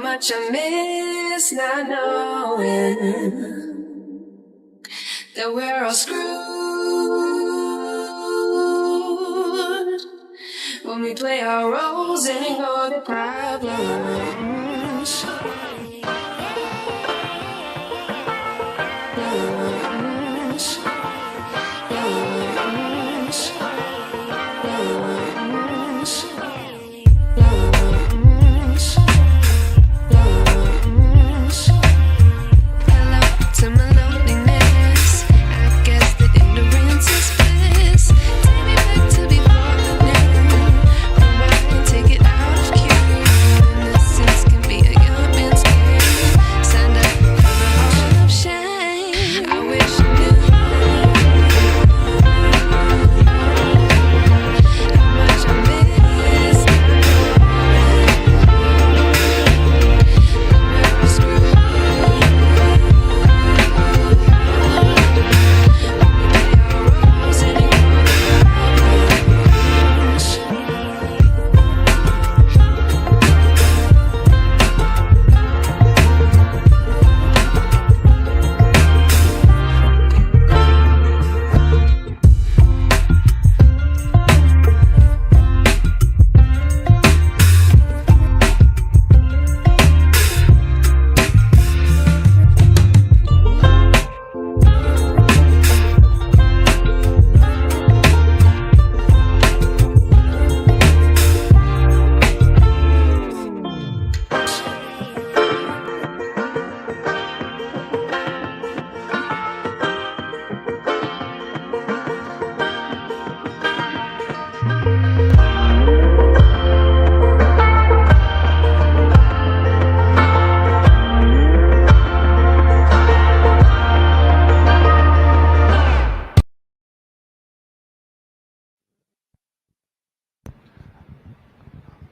much I miss not knowing that we're all screwed when we play our roles and ignore the problems.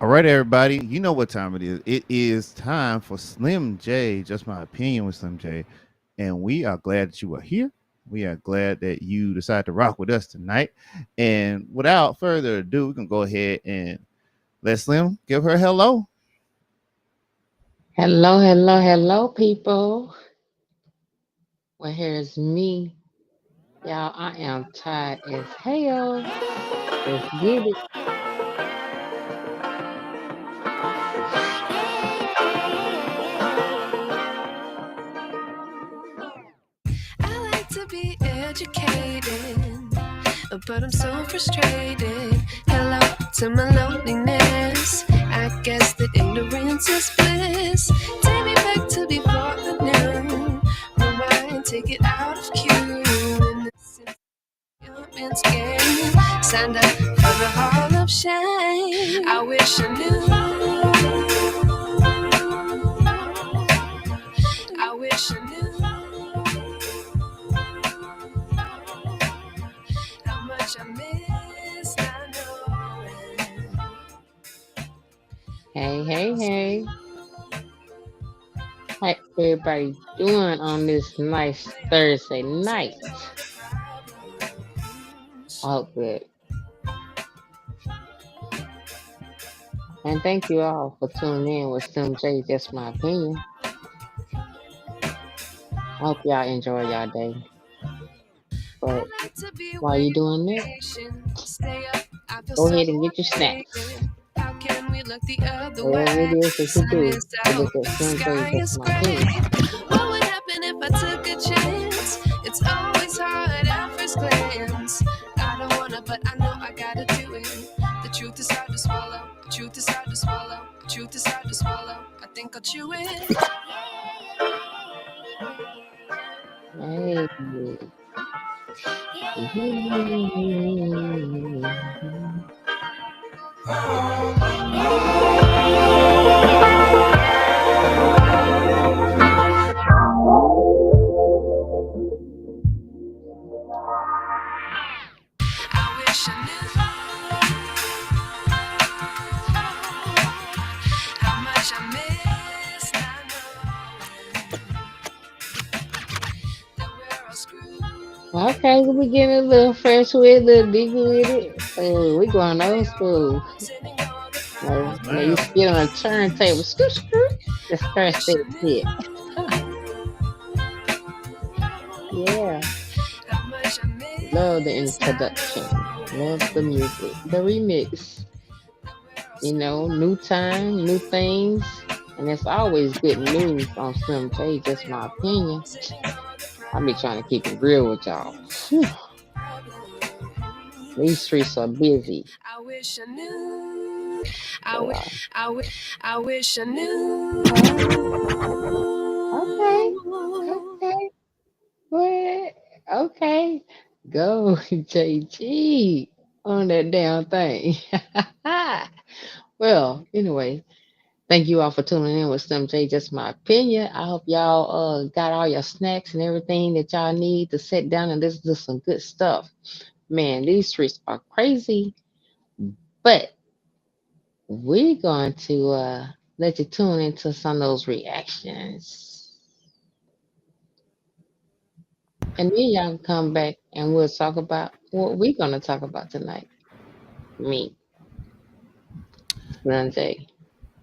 All right, everybody. You know what time it is. It is time for Slim J, just my opinion with Slim J. And we are glad that you are here. We are glad that you decided to rock with us tonight. And without further ado, we can go ahead and let Slim give her hello. Hello, people. Well, here's me. Y'all, I am tired as hell. Let's get it. I like to be educated, but I'm so frustrated. Hello to my loneliness. I guess that ignorance is bliss. Take me back to before the noon. Rewind, take it out of cue. Innocence game. Signed up for the Hall of Shame. I wish I knew. I wish I knew. How much I miss not knowing. Hey. How everybody doing on this nice Thursday night? I hope good. And thank you all for tuning in with Slim J, just my opinion. I hope y'all enjoy y'all day. But while you're doing that, go ahead and get your snacks. Whatever it is that you do, I look at Slim J, just my opinion. What would happen if I took a chance? It's always hard at first glance. I don't wanna, but I know I gotta do it. The truth is hard to swallow. The truth is hard to swallow. The truth is hard to swallow. I think I'll chew it. Hey. Okay, we getting a little fresh with it, a little deeper with it. We going old school. Like, you sit on a turntable, scoot. Just scratch that shit. Yeah. Love the introduction. Love the music. The remix. New time, new things. And it's always good news on Slim J, just my opinion. I be trying to keep it real with y'all. Whew, these streets are busy. They are. I wish I knew. Okay. Okay. What? Okay. Go, JG, on that damn thing. Well, anyway, thank you all for tuning in with Slim J. Just my opinion. I hope y'all got all your snacks and everything that y'all need to sit down and listen to some good stuff. Man, these streets are crazy, but we're going to let you tune into some of those reactions. And then y'all can come back and we'll talk about what we're going to talk about tonight. Me, Slim J.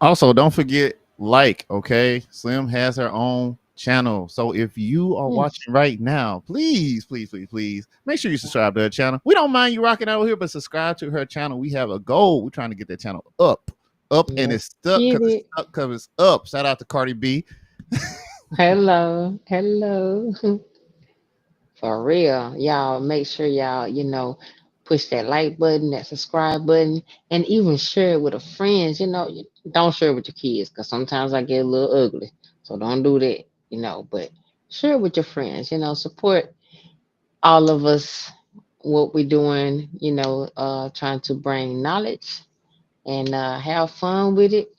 Also, don't forget okay? Slim has her own channel. So if you are Yes. watching right now, please, please, please, please make sure you subscribe to her channel. We don't mind you rocking out here, but subscribe to her channel. We have a goal. We're trying to get that channel up, and Let's it's stuck get because it's it. stuck because it's up. Shout out to Cardi B. Hello. Hello. For real. Y'all make sure y'all, push that like button, that subscribe button, and even share it with a friends. Don't share it with your kids because sometimes I get a little ugly. So don't do that, but share it with your friends, support all of us what we're doing, trying to bring knowledge and have fun with it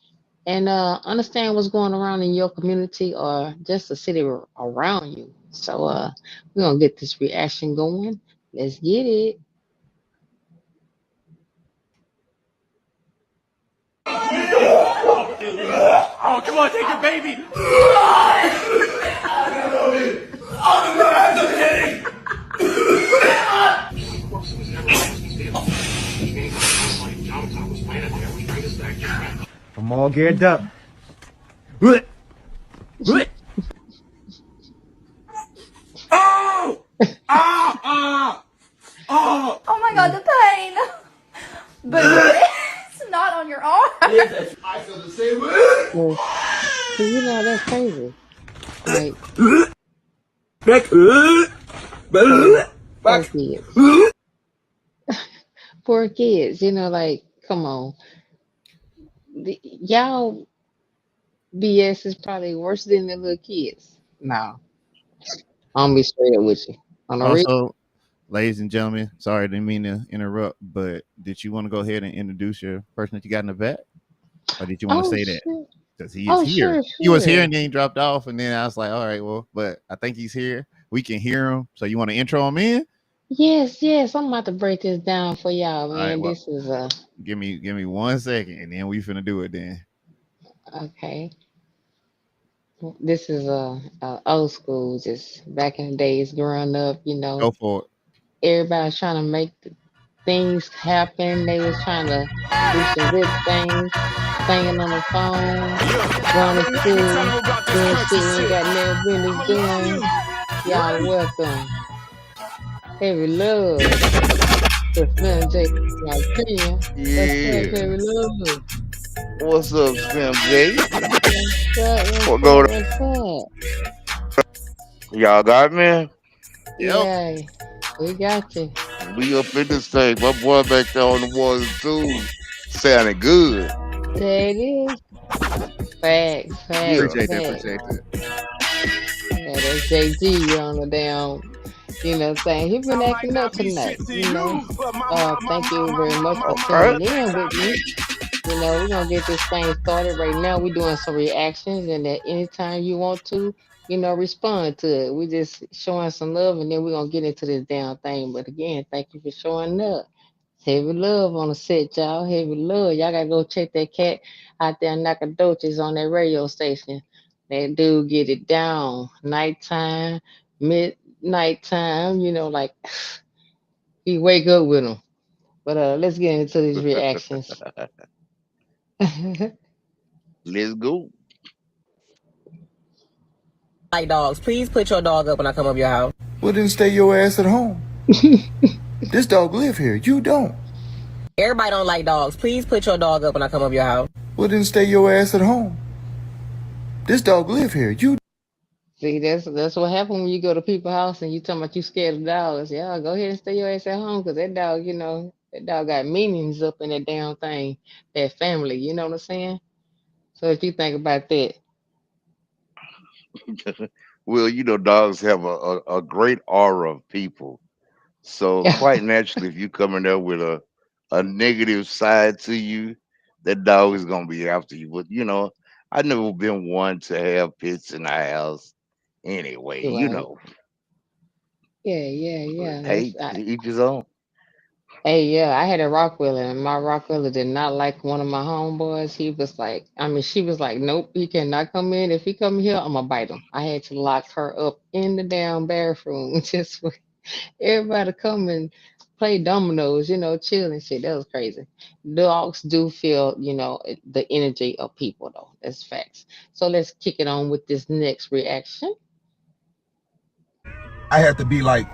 and understand what's going around in your community or just the city around you. So we're gonna get this reaction going. Let's get it. Oh, come on, take your baby. I'm all geared up. Oh! Ah! Ah! Oh! Oh my god, the pain! But it's not on your arm. I feel the same way. Yes, because that's crazy. Like Back. poor, poor Back. kids, poor kids. Like come on, y'all BS is probably worse than the little kids. No, I'm gonna be straight up with you. On the real, Also, ladies and gentlemen, sorry, I didn't mean to interrupt, but did you want to go ahead and introduce your person that you got in the vet? Or did you want to oh say that? sure, Because he is oh here. sure, He was here sure. and then he dropped off, and then I was like, all right, well, but I think he's here. We can hear him. So you want to intro him in? Yes, yes. I'm about to break this down for y'all, All right, man. well, This is give me 1 second, and then we finna do it. Then okay. This is old school, just back in the days growing up. go for it. Everybody's trying to make things happen. They was trying to do some good things, singing on the phone, going to school, doing shit you ain't got no business doing. Y'all welcome. Heavy love to Slim J. My opinion. What's up, Yeah. heavy love? What's up, Slim J? What's up? What's What up? going What's up? on? Y'all got me? Yep. Yeah, we got you. We up in this thing. My boy back there on the ones and twos sounding good. There it is. Facts, facts, Yeah. Appreciate that. facts. Appreciate that. Yeah, that's JG on the damn, thing. He been acting up tonight. Thank you very much for All right. tuning in with me. We're gonna get this thing started right now. We're doing some reactions, and at any time you want to, respond to it. We just showing some love, and then we're gonna get into this damn thing. But again, thank you for showing up. Heavy love on the set, y'all. Heavy love. Y'all gotta go check that cat out there in Nacogdoches on that radio station. That dude get it down. Nighttime, midnight time, like he wake up with him. But let's get into these reactions. Let's go. Like dogs, please put your dog up when I come up your house. Well, then stay your ass at home. This dog live here. You don't. Everybody don't like dogs. Please put your dog up when I come up your house. Well, then stay your ass at home. This dog live here. You. See, that's what happened when you go to people's house and you talking about you scared of dogs. Yeah, go ahead and stay your ass at home because that dog, that dog got meanings up in that damn thing, that family. You know what I'm saying? So if you think about that, Well, dogs have a great aura of people. So quite naturally, if you come in there with a negative side to you, that dog is gonna be after you. But I've never been one to have pets in the house anyway. right? Yeah, yeah, But yeah. hey, to each his own. Hey, yeah, I had a Rottweiler, and my Rottweiler did not like one of my homeboys. He was like, I mean, she was like, nope, he cannot come in. If he come here, I'm gonna bite him. I had to lock her up in the damn bathroom just for everybody to come and play dominoes, chill and shit. That was crazy. Dogs do feel, the energy of people, though. That's facts. So let's kick it on with this next reaction. I had to be like,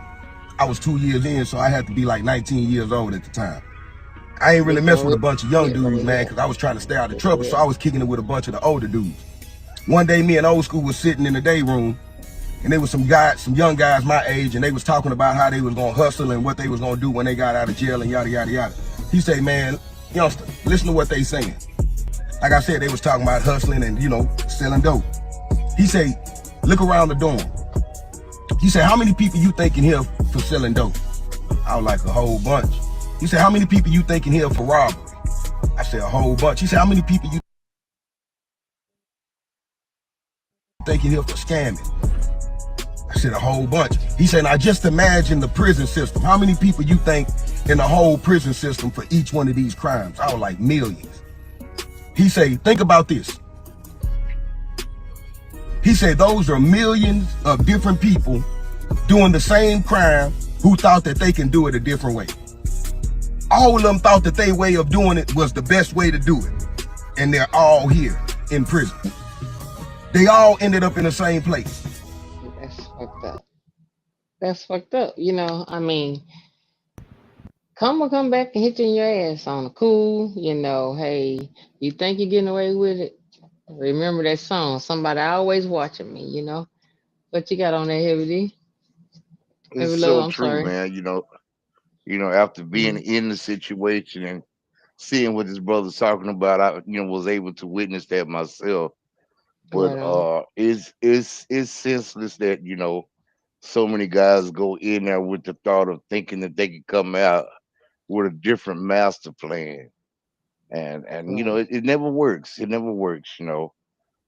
I was 2 years in, so I had to be like 19 years old at the time. I ain't really Get mess some with a real bunch of young shit right dudes, man, here. because I was trying to stay out of Get some trouble. So I real. was kicking it with a bunch of the older dudes. One day, me and old school was sitting in the day room, and there was some young guys my age, and they was talking about how they was gonna hustle and what they was gonna do when they got out of jail and yada yada yada. He said, "Man, youngster, listen to what they saying." Like I said, they was talking about hustling and selling dope. He said, "Look around the dorm." He said, "How many people you think in here for selling dope?" I was like, "A whole bunch." He said, "How many people you think in here for robbery?" I said, "A whole bunch." He said, "How many people you think in here for scamming?" I said, "A whole bunch." He said, "Now just imagine the prison system. How many people you think in the whole prison system for each one of these crimes?" I was like, "Millions." He said, "Think about this." He said, "Those are millions of different people doing the same crime who thought that they can do it a different way. All of them thought that their way of doing it was the best way to do it. And they're all here in prison. They all ended up in the same place." That's fucked up. That's fucked up. I mean, come back and hit you in your ass on the cool. Hey, you think you're getting away with it? Remember that song, "Somebody Always Watching Me," What you got on that, Heavy D? It's Heavy Low, so I'm true, sorry. man. After being Mhm. in the situation and seeing what this brother's talking about, I was able to witness that myself. But Right on. it's senseless that so many guys go in there with the thought of thinking that they could come out with a different master plan, and Right. it never works. It never works. You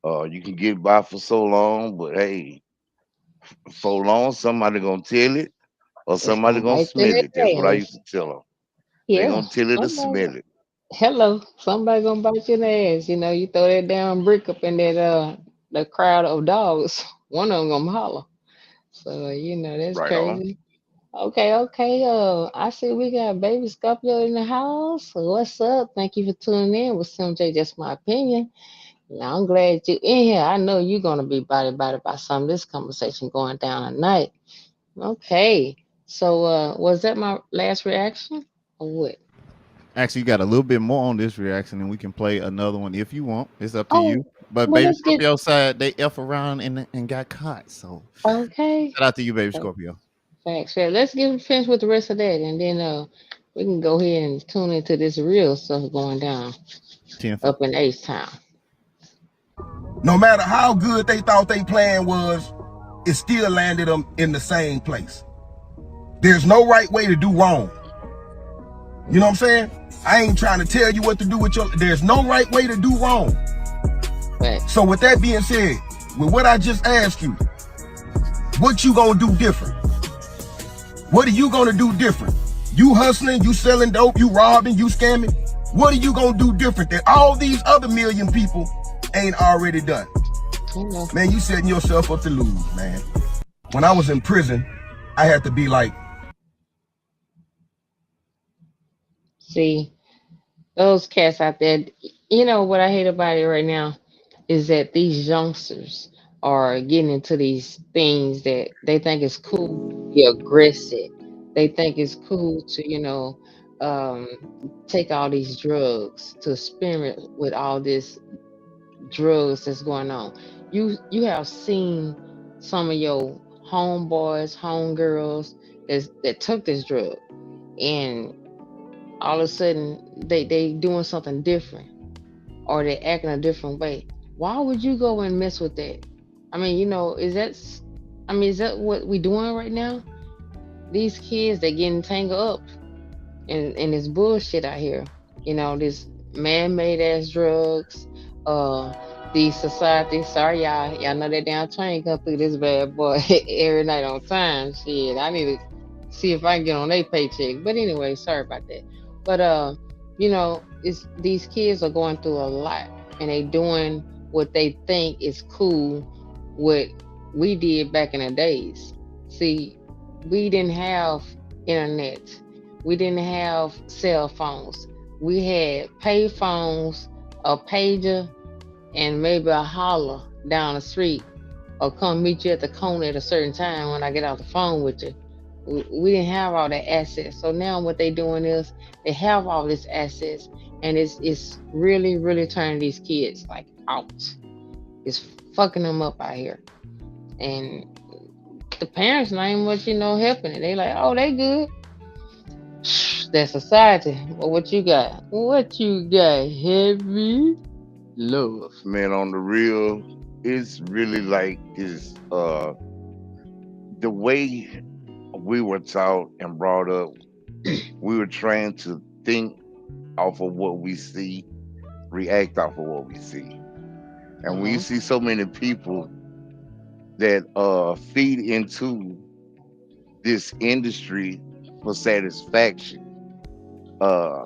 can get by for so long, but hey, for long somebody gonna tell it or It's somebody gonna gonna bite you in smell it. That's what I the used ass. to tell them. They Yeah. gonna tell it or Somebody smell it. Hello. Somebody gonna bite you in the ass. You throw that damn brick up in that the crowd of dogs. One of them gonna holler. So that's Right on. crazy. Okay, okay. I see we got baby Scorpio in the house. What's up? Thank you for tuning in with Sim J. Just my opinion. Yeah, I'm glad you in here. I know you're gonna be body by some of this conversation going down tonight. Okay. So was that my last reaction? Or what? Actually, you got a little bit more on this reaction, and we can play another one if you want. It's up to you. Oh, But well baby let's get Scorpio side, they f around and got caught. So okay. shout out to you, baby So, Scorpio. thanks. Yeah, let's get finished with the rest of that and then we can go ahead and tune into this real stuff going down 10-4. up in H Town. No matter how good they thought their plan was, it still landed them in the same place. There's no right way to do wrong. You know what I'm saying? I ain't trying to tell you what to do with there's no right way to do wrong. Facts. So with that being said, with what I just asked you, what you gonna do different? What are you gonna do different? You hustling, you selling dope, you robbing, you scamming. What are you gonna do different that all these other million people ain't already done? You know. Man, you setting yourself up to lose, man. When I was in prison, I had to be like, See, those cats out there, what I hate about it right now is that these youngsters are getting into these things that they think is cool, be aggressive. They think it's cool to, um, take all these drugs, to experiment with all this drugs that's going on. You have seen some of your homeboys, homegirls that took this drug, and all of a sudden they doing something different, or they acting a different way. Why would you go and mess with that? I mean, is that what we doing right now? These kids, they getting tangled up in this bullshit out here. This man-made ass drugs. Uh, the society. Sorry, y'all know that damn train come through this bad boy every night on time. Shit, I need to see if I can get on their paycheck. But anyway, sorry about that. But it's these kids are going through a lot, and they doing what they think is cool. What we did back in the days. See, we didn't have internet. We didn't have cell phones. We had pay phones, a pager, and maybe a holler down the street, or come meet you at the corner at a certain time when I get off the phone with you. We didn't have all that access. So now what they doing is they have all this access, and it's really really turning these kids like out. It's fucking them up out here, and the parents not even much helping it. They like, oh, they good. That society. Well, what you got? What you got? Heavy love. Man, on the real, it's really like is the way we were taught and brought up. We were trained to think off of what we see, react off of what we see. And when you Mm-hmm. see so many people that feed into this industry for satisfaction, uh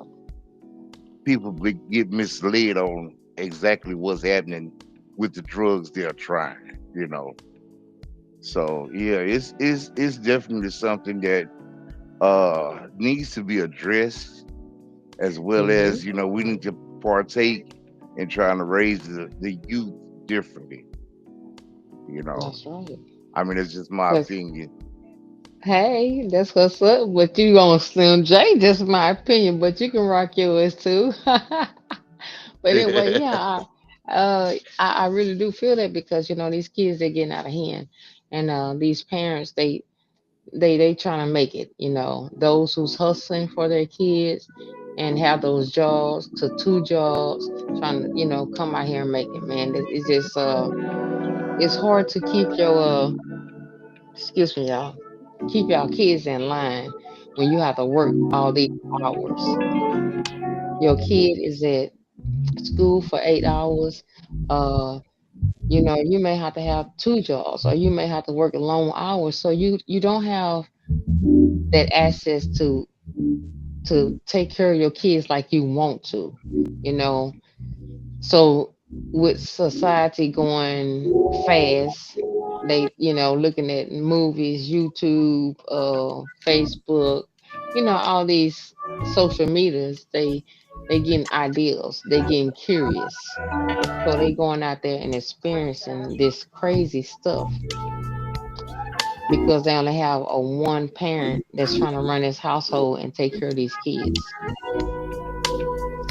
get misled on exactly what's happening with the drugs they're trying. So yeah, it's definitely something that needs to be addressed, as well Mm-hmm. as we need to partake in trying to raise the youth differently. you know That's right. I mean, it's just my Cause opinion. hey, that's what's up. But you on Slim J? Just my opinion. But you can rock yours too. But anyway, yeah, I really do feel that because these kids they're getting out of hand, and these parents they trying to make it. Those who's hustling for their kids and have those jobs to two jobs, trying to come out here and make it. Man, it's just it's hard to keep your excuse me, y'all, keep y'all kids in line when you have to work all these hours. Your kid is at school for 8 hours. Uh, you may have to have two jobs, or you may have to work long hours, so you don't have that access to take care of your kids like you want to, you know. So with society going fast, they looking at movies, YouTube, Facebook, all these social medias. They getting ideals. They getting curious. So they going out there and experiencing this crazy stuff because they only have a one parent that's trying to run this household and take care of these kids.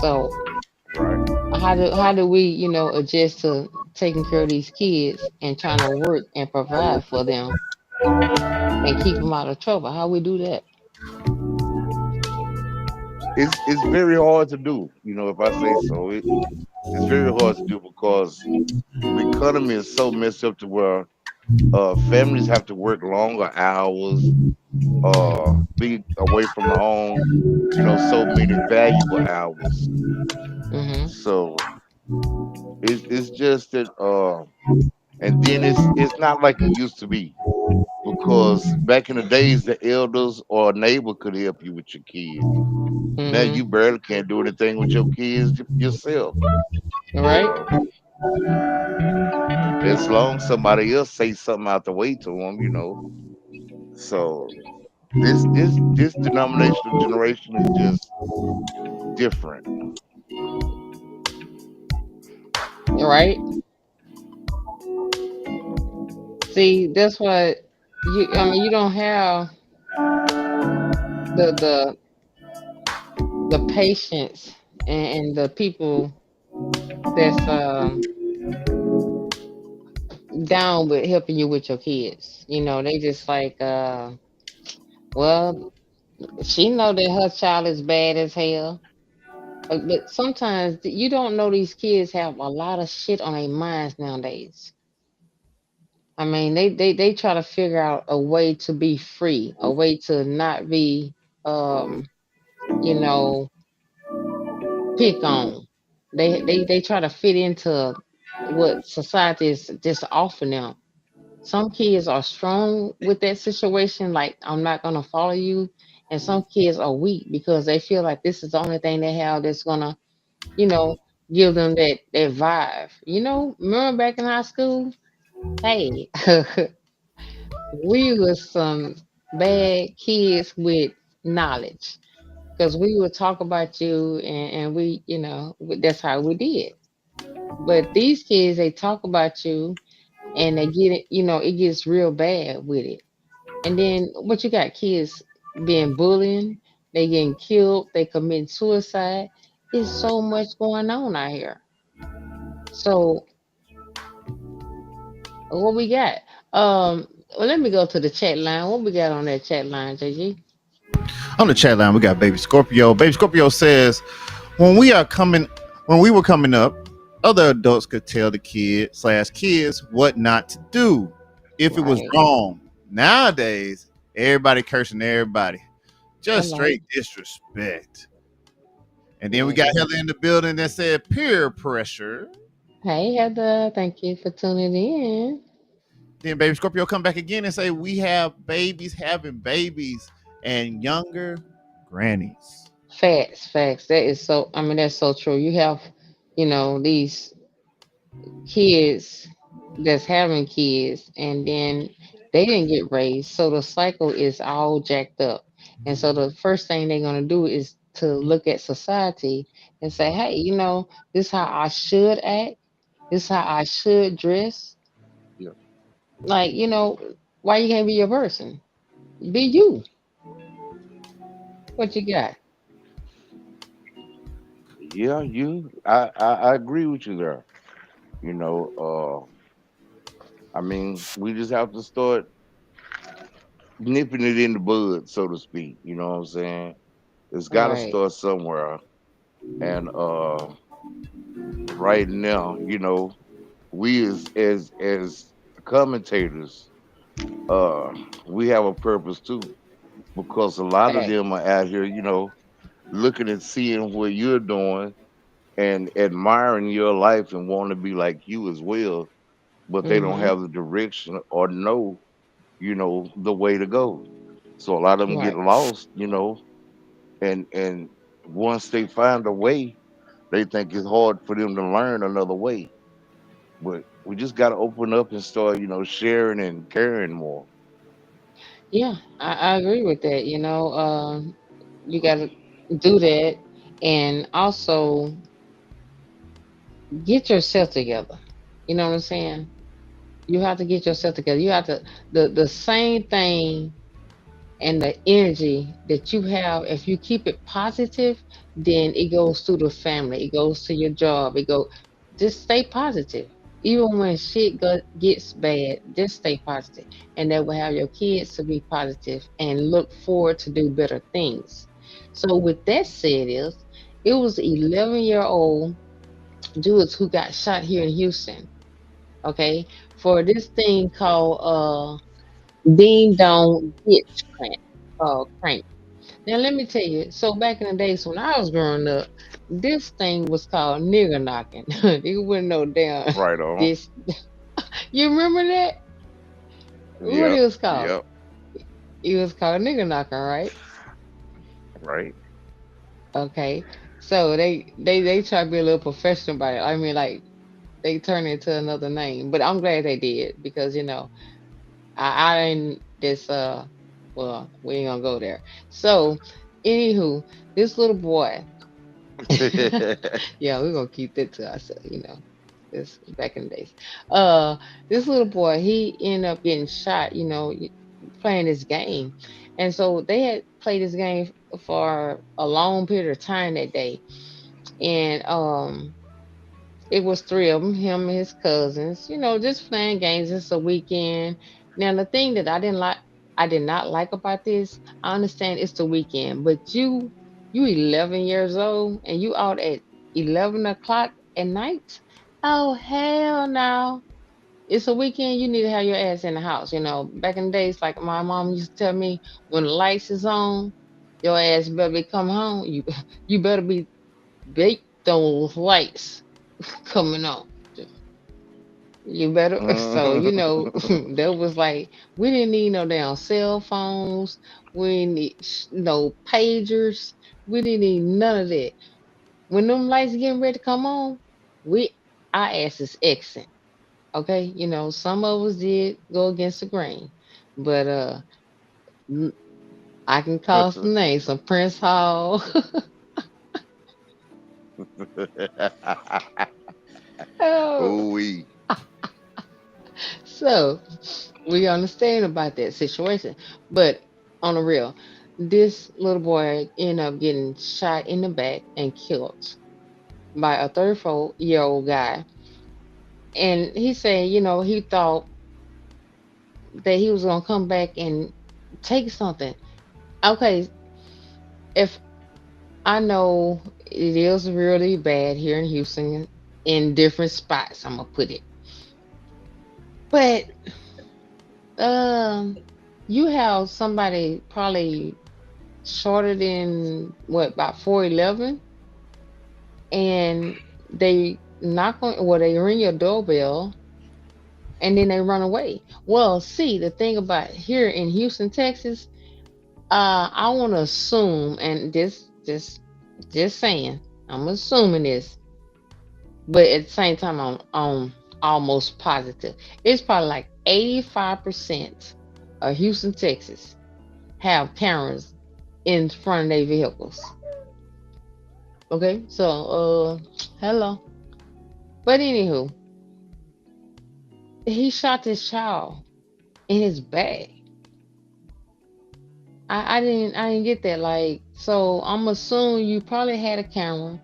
So Right. how do we adjust to taking care of these kids and trying to work and provide for them and keep them out of trouble? How we do that? It's very hard to do, if I say so. It's very hard to do because the economy is so messed up to where families have to work longer hours, be away from the home, so many valuable hours. Mhm. So it's just that, and then it's not like it used to be, because back in the days the elders or a neighbor could help you with your kids. Now Mhm. you barely can't do anything with your kids yourself. All You right. know, Yep. as long as somebody else say something out the way to them. So this denominational generation is just different. All right. See, that's what you. I mean, you don't have the the patience and the people that's down with helping you with your kids. You know, they just like well, she know that her child is bad as hell. But sometimes you don't know these kids have a lot of shit on their minds nowadays. I mean, they try to figure out a way to be free, a way to not be, um, you know, pick on. They try to fit into what society is just offering them. Some kids are strong with that situation, like I'm not gonna follow you, and some kids are weak because they feel like this is the only thing they have that's gonna, you know, give them that vibe. You know, remember back in high school? Hey, we was some bad kids with knowledge because we would talk about you and we, you know, that's how we did. But these kids, they talk about you and they get it, you know, it gets real bad with it. And then what you got kids being bullied, they getting killed, they commit suicide. It's so much going on out here. So what we got? Well, let me go to the chat line. What we got on that chat line, JG? On the chat line, we got Baby Scorpio. Baby Scorpio says, when we are coming, when we were coming up, other adults could tell the kids what not to do if it was Right. wrong. Nowadays, everybody cursing everybody. Just Hello. straight disrespect. And then we got Yeah. Heather in the building that said peer pressure. Hey, Heather. Thank you for tuning in. Then Baby Scorpio come back again and say we have babies having babies and younger grannies. Facts, facts. That is so, I mean, that's so true. You have, you know, these kids that's having kids and then they didn't get raised. So the cycle is all jacked up. And so the first thing they're going to do is to look at society and say, hey, you know, this is how I should act. This is how I should dress. Yeah. Like, you know, why you can't be your person? Be you. What you got? Yeah, I agree with you there. You know, I mean, we just have to start nipping it in the bud, so to speak. You know what I'm saying? It's got to Right. start somewhere. And right now, you know, we as commentators, uh, we have a purpose too, because a lot of Fact. them are out here, you know, looking and seeing what you're doing and admiring your life and wanting to be like you as well, but they don't Mm-hmm. have the direction or know, you know, the way to go. So a lot of them get Right. lost, you know, and once they find a way, they think it's hard for them to learn another way. But we just got to open up and start, you know, sharing and caring more. Yeah, I agree with that. You know, you got to do that and also get yourself together. You know what I'm saying? You have to get yourself together. You have to, the same thing and the energy that you have, if you keep it positive, then it goes through the family, it goes to your job, it go, just stay positive. Even when shit gets bad, just stay positive, and that will have your kids to be positive and look forward to do better things. So with that said, is it was 11-year-old Jews who got shot here in Houston, okay, for this thing called Ding Dong Ditch Crank. Now let me tell you, so back in the days when I was growing up, this thing was called nigger knocking. It wasn't no damn Right on. this. You remember that? What it Yep. was called? Yep. It was called nigger knocking, right? Right. Okay. So they try to be a little professional about it. I mean, like they turned it to another name, but I'm glad they did because you know I didn't this well we ain't gonna go there. So anywho, this little boy. Yeah, we're gonna keep that to ourselves, you know. This back in the days. Uh, this little boy, he ended up getting shot. Playing this game, and so they had played this game for a long period of time that day, and it was three of them, him and his cousins, just playing games. It's a weekend. Now, the thing that I did not like about this, I understand it's the weekend, but you 11 years old and you out at 11 o'clock at night? Oh, hell no. It's a weekend. You need to have your ass in the house. Back in the days, like my mom used to tell me, when the lights is on, your ass better be come home. You better be bake those lights coming on. You better. So, that was like, we didn't need no damn cell phones. We didn't need no pagers. We didn't need none of that. When them lights getting ready to come on, we our asses exit. Okay, some of us did go against the grain, but n- I can call some names, some Prince Hall. Oh, Oh, we. so we understand about that situation. But on the real, this little boy ended up getting shot in the back and killed by a 34-year old guy. And he said, he thought that he was gonna come back and take something. Okay, if I know it is really bad here in Houston in different spots, I'm gonna put it. But um you have somebody probably shorter than what, about 4'11", and they knock on, well, they ring your doorbell and then they run away. Well, see, the thing about here in Houston, Texas, I want to assume, and just saying, I'm assuming this, but at the same time, I'm almost positive. It's probably like 85% of Houston, Texas, have cameras in front of their vehicles. Okay, so hello. But anywho, he shot this child in his back. I didn't get that. Like, so I'm assuming you probably had a camera.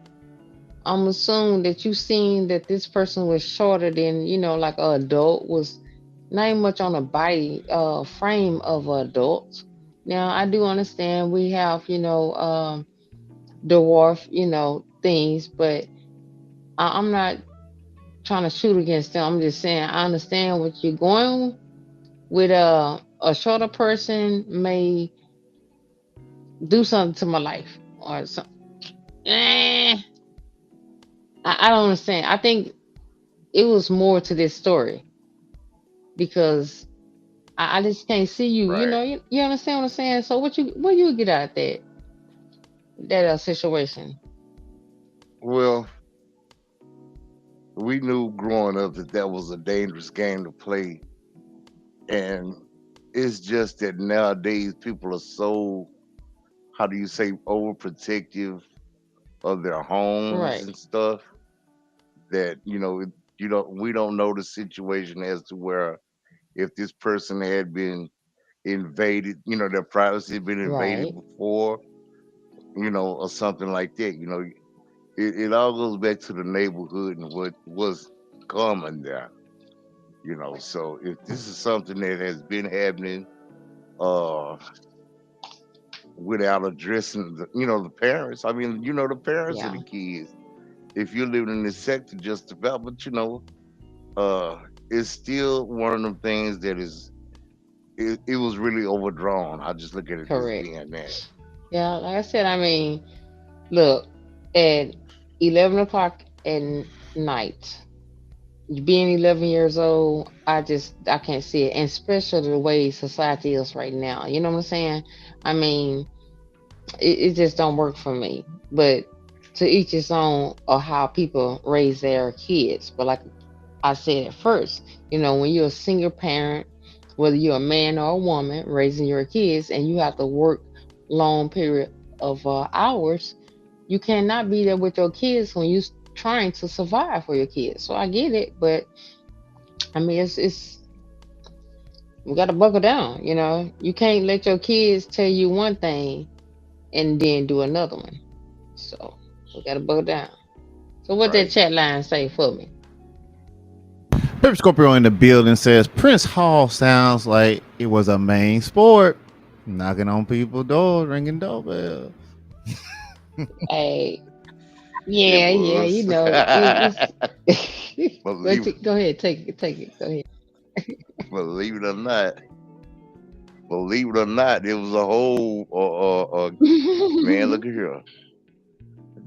I'm assuming that you seen that this person was shorter than, like an adult, was not even much on the body frame of an adult. Now I do understand we have, dwarf, things, but I'm not trying to shoot against them. I'm just saying I understand what you're going with. A shorter person may do something to my life or something. Eh, I don't understand. I think it was more to this story because I just can't see you. Right. You understand what I'm saying? So what you get out of that situation? Well, we knew growing up that that was a dangerous game to play, and it's just that nowadays people are so, how do you say, overprotective of their homes Right, and stuff, that we don't know the situation as to where, if this person had been invaded, their privacy had been invaded right, before, or something like that. It all goes back to the neighborhood and what was common there. So if this is something that has been happening, uh without addressing the parents, I mean, the parents of yeah, the kids, if you're living in this sector, just about, but uh it's still one of them things that is, it was really overdrawn. I just look at it as correct. being that. Yeah, like I said, I mean, look, at 11 o'clock at night, being 11 years old, I can't see it, and especially the way society is right now. You know what I'm saying? I mean, it just don't work for me. But to each his own, or how people raise their kids. But like I said at first, when you're a single parent, whether you're a man or a woman raising your kids, and you have to work long period of hours, you cannot be there with your kids when you trying to survive for your kids. So I get it, but I mean, it's we got to buckle down. You know, you can't let your kids tell you one thing and then do another one. So we got to buckle down. So what that Right. chat line say for me? Pepper Scorpio in the building says Prince Hall sounds like it was a main sport. Knocking on people's doors, ringing doorbell. Hey, It yeah, yeah, you was. know, it's. But believe go ahead, take it, go ahead. believe it or not, it was a whole man. Look at here.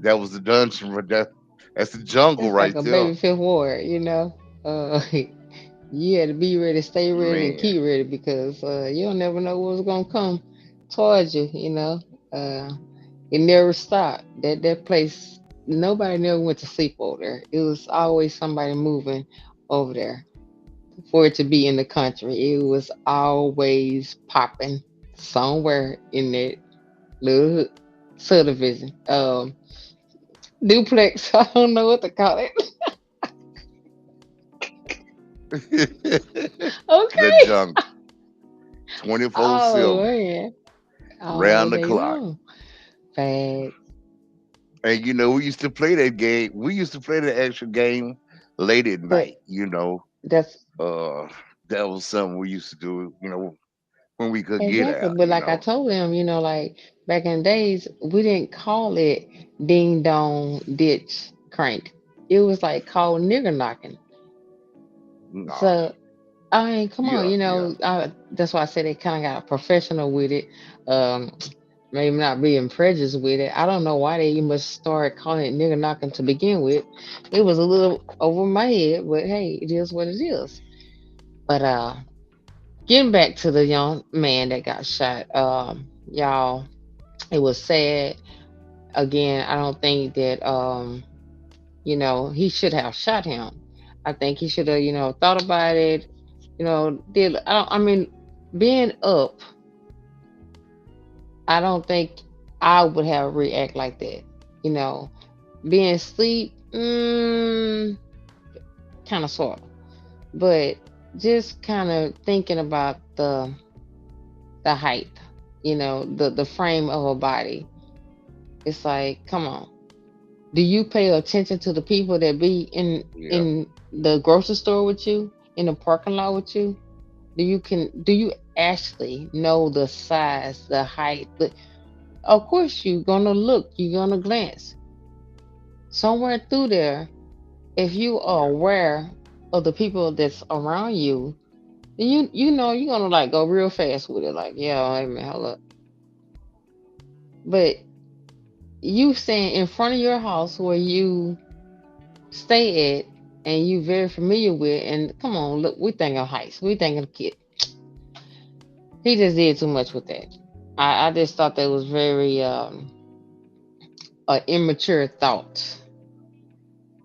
That was the dungeon. That's the jungle It's like right a there, baby fifth ward, you know. You had to be ready, stay ready, and man. keep ready because you don't never know what's gonna come towards you. You know, it never stopped. That place, nobody never went to sleep over there. It was always somebody moving over there. For it to be in the country, it was always popping somewhere in that little subdivision, duplex. I don't know what to call it. The Okay. jungle, 24 Oh 7, man. All round the day clock. long. Facts. And we used to play that game. We used to play the actual game late at But night. that's Uh, that was something we used to do. When we could get exactly. out. But like I told him, like back in the days, we didn't call it ding dong ditch crank. It was like called nigger knocking. Nah, So I mean, come on, yeah, yeah. that's why I said they kind of got professional with it. Um, maybe not being prejudiced with it. I don't know why they must start calling it nigger knocking to begin with. It was a little over my head, but hey, it is what it is. But getting back to the young man that got shot, y'all, it was sad. Again, I don't think that he should have shot him. I think he should have, thought about it. Did I mean, being up, I don't think I would have react like that. You know, being asleep, kind of sort of, but just kind of thinking about the height, the frame of a body. It's like, come on. Do you pay attention to the people that be in Yeah, in the grocery store with you, in the parking lot with you? Do you actually know the size, the height? Of course you're gonna look, you're gonna glance. Somewhere through there, if you are yeah, aware of the people that's around you, you know you're gonna like go real fast with it, like, yeah, hey man, hold up. But you staying in front of your house where you stay at and you very familiar with, and come on, look, we think of heights, we think of kid. He just did too much with that. I just thought that was very immature thought.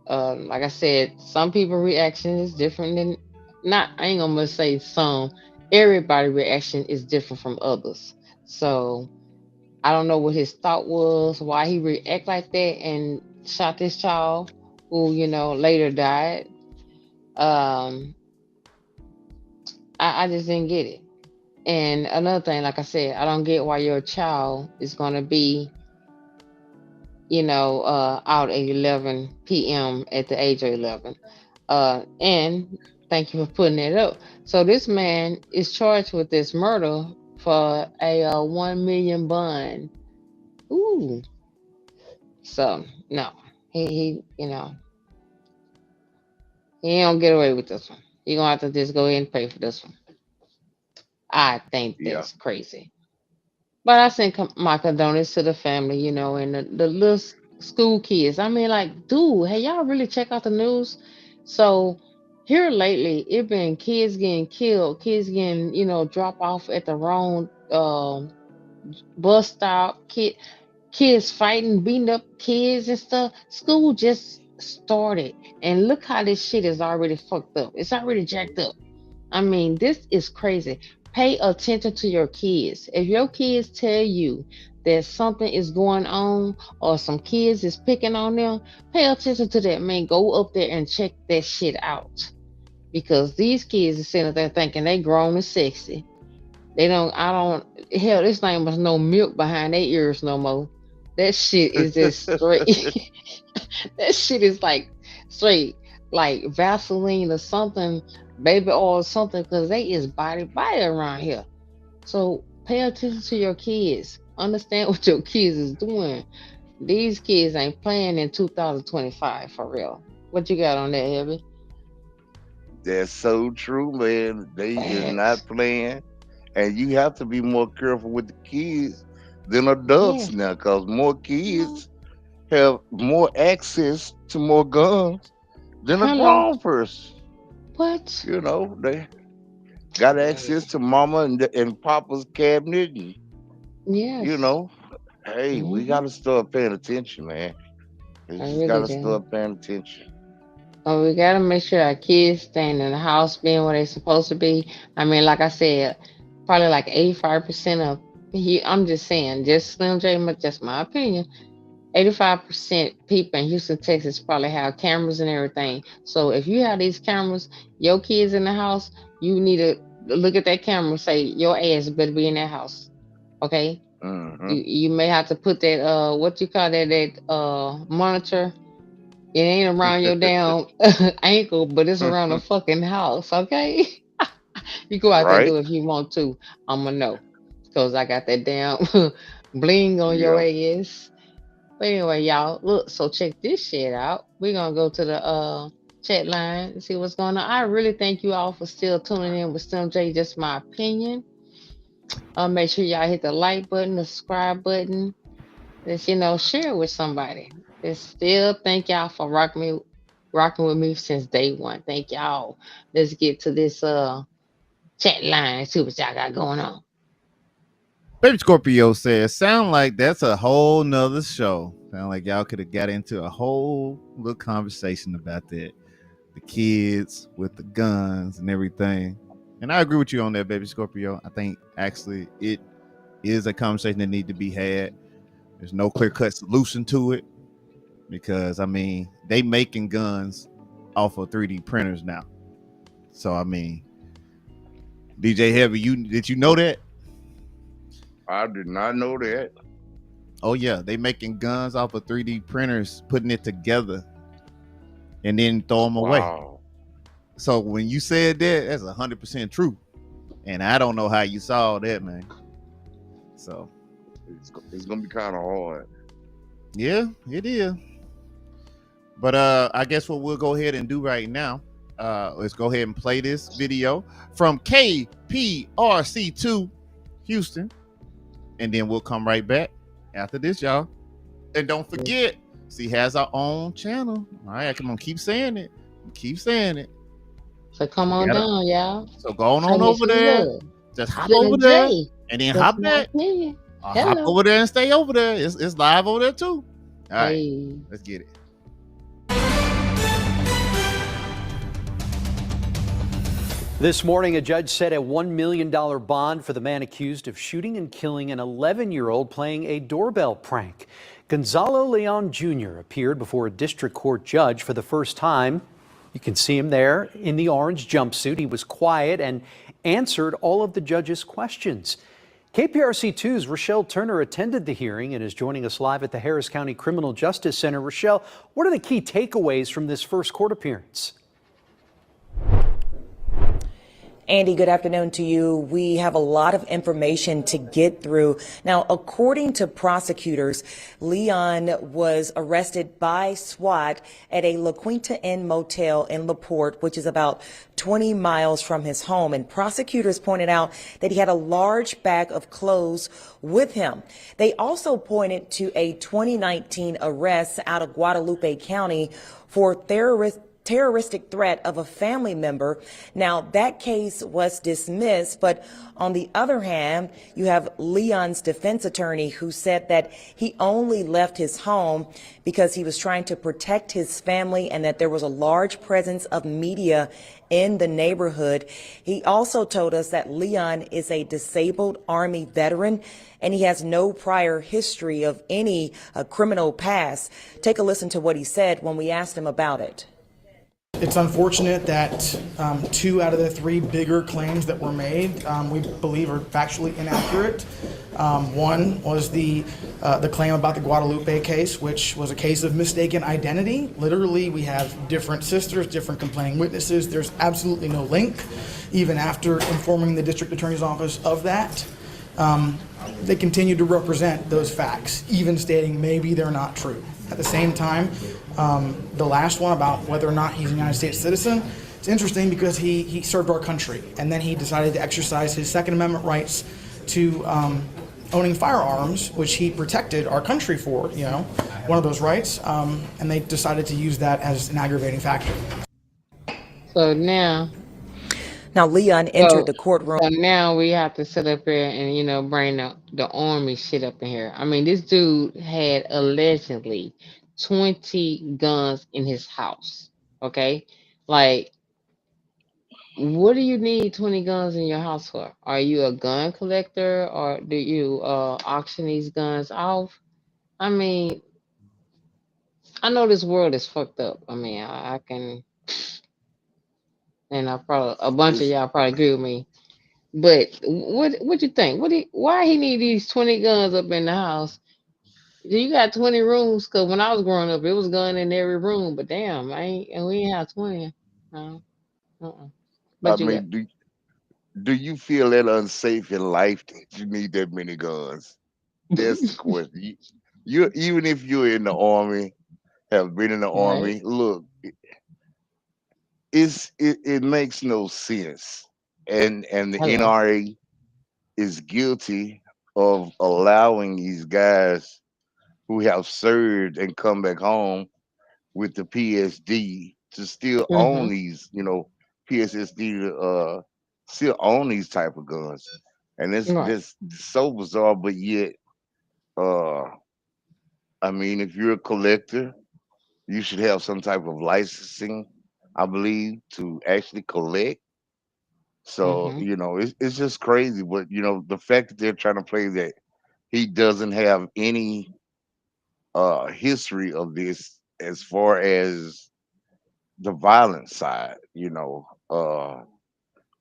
Like I said, some people reaction is different than, not, I ain't gonna say some. Everybody reaction is different from others. So I don't know what his thought was, why he react like that and shot this child who, later died. Um, I just didn't get it. And another thing, like I said, I don't get why your child is gonna be, out at 11 p.m. at the age of 11. And thank you for putting it up. So this man is charged with this murder for a 1 million bond. Ooh. So no, he ain't gonna get away with this one. He gonna have to just go ahead and pay for this one. I think yeah. that's crazy. But I send my condolences to the family, and the little school kids. I mean, like, dude, hey, y'all really check out the news? So here lately, it been kids getting killed, kids getting, drop off at the wrong bus stop, kids fighting, beating up kids and stuff. School just started, and look how this shit is already fucked up. It's already jacked up. I mean, this is crazy. Pay attention to your kids. If your kids tell you that something is going on or some kids is picking on them, pay attention to that, man. Go up there and check that shit out. Because these kids are sitting there thinking they grown and sexy. They don't, I don't, hell, this thing was no milk behind their ears no more. That shit is just straight. That shit is like straight, like Vaseline or something, baby oil or something, because they is body around here. So pay attention to your kids. Understand what your kids is doing. These kids ain't playing in 2025 for real. What you got on that, Heavy? That's so true, man. They is not Facts. playing, and you have to be more careful with the kids than Yeah. adults now, because more Hello. kids have more access to more guns than a Hello. grown person. What? You know, they got access to mama and papa's cabinet, and you Yes. know, hey, we Mm-hmm. got to start paying attention, man. We I just got really to do. start paying attention. But we gotta make sure our kids staying in the house, being where they're supposed to be. I mean, like I said, probably like 85% of I'm just saying, just Slim J, just my opinion. 85% people in Houston, Texas probably have cameras and everything. So if you have these cameras, your kids in the house, you need to look at that camera and say, your ass better be in that house. Okay? Hmm. You may have to put that what you call that monitor. It ain't around your damn ankle, but it's around the fucking house, okay? You go out there and Right? do it if you want to. I'ma know. Cause I got that damn bling on your Yeah. ass. But anyway, y'all, look, so check this shit out. We're gonna go to the chat line and see what's going on. I really thank you all for still tuning in with Slim J, just my opinion. Make sure y'all hit the like button, the subscribe button. Just share it with somebody. Just still thank y'all for rocking with me since day one. Thank y'all. Let's get to this chat line and see what y'all got going on. Baby Scorpio says, sound like that's a whole nother show. Sound like y'all could have got into a whole little conversation about that. The kids with the guns and everything. And I agree with you on that, Baby Scorpio. I think actually it is a conversation that need to be had. There's no clear-cut solution to it because, I mean, they making guns off of 3D printers now. So, I mean, DJ Heavy, did you know that? I did not know that. Oh yeah, they making guns off of 3D printers, putting it together, and then throw them away. Wow. So when you said that, that's 100% true. And I don't know how you saw that, man. So It's gonna be kind of hard. yeah, it is. But I guess what we'll go ahead and do right now, let's go ahead and play this video from KPRC2 Houston, and then we'll come right back after this, y'all. And don't forget, she has our own channel. All right, come on, keep saying it. Keep saying it. So come on down, y'all. So go on Show me over some there. love. Just hop Slim over there J, and then just hop my back. opinion. Hop Hello. over there and stay over there. It's live over there too. All right, Hey. let's get it. This morning, a judge set a $1 million bond for the man accused of shooting and killing an 11-year-old playing a doorbell prank. Gonzalo Leon Jr. appeared before a district court judge for the first time. You can see him there in the orange jumpsuit. He was quiet and answered all of the judge's questions. KPRC2's Rochelle Turner attended the hearing and is joining us live at the Harris County Criminal Justice Center. Rochelle, what are the key takeaways from this first court appearance? Andy, good afternoon to you. We have a lot of information to get through. Now, according to prosecutors, Leon was arrested by SWAT at a La Quinta Inn motel in LaPorte, which is about 20 miles from his home. And prosecutors pointed out that he had a large bag of clothes with him. They also pointed to a 2019 arrest out of Guadalupe County for terroristic threat of a family member. Now, that case was dismissed, but on the other hand, you have Leon's defense attorney who said that he only left his home because he was trying to protect his family and that there was a large presence of media in the neighborhood. He also told us that Leon is a disabled Army veteran and he has no prior history of any criminal past. Take a listen to what he said when we asked him about it. It's unfortunate that 2 out of the 3 bigger claims that were made, we believe are factually inaccurate. One was the claim about the Guadalupe case, which was a case of mistaken identity. Literally, we have different sisters, different complaining witnesses. There's absolutely no link, even after informing the district attorney's office of that. They continue to represent those facts, even stating maybe they're not true. At the same time, the last one about whether or not he's a United States citizen, it's interesting because he served our country, and then he decided to exercise his Second Amendment rights to owning firearms, which he protected our country for, one of those rights, and they decided to use that as an aggravating factor. So now Leon entered the courtroom. So now we have to sit up here and bring the army shit up in here. I mean, this dude had allegedly 20 guns in his house. Okay, like, what do you need 20 guns in your house for? Are you a gun collector, or do you auction these guns off? I mean, I know this world is fucked up. I mean, I can, and I probably a bunch of It's, y'all probably agree with me. But what you think? Why he need these 20 guns up in the house? You got 20 rooms? Cause when I was growing up, it was gun in every room. But damn, we ain't have 20. No, uh-uh. I But you got mean, do you feel that unsafe in life that you need that many guns? That's the question. You even if you're in the army, have been in the right. army, look, it makes no sense. And the Hello. NRA is guilty of allowing these guys who have served and come back home with the PSD to still own Mm-hmm. these, PSSD to still own these type of guns. And it's Right. this so bizarre, but yet uh I mean, if you're a collector, you should have some type of licensing, I believe, to actually collect. So, Mm-hmm. it's just crazy. But the fact that they're trying to play that he doesn't have any history of this as far as the violent side,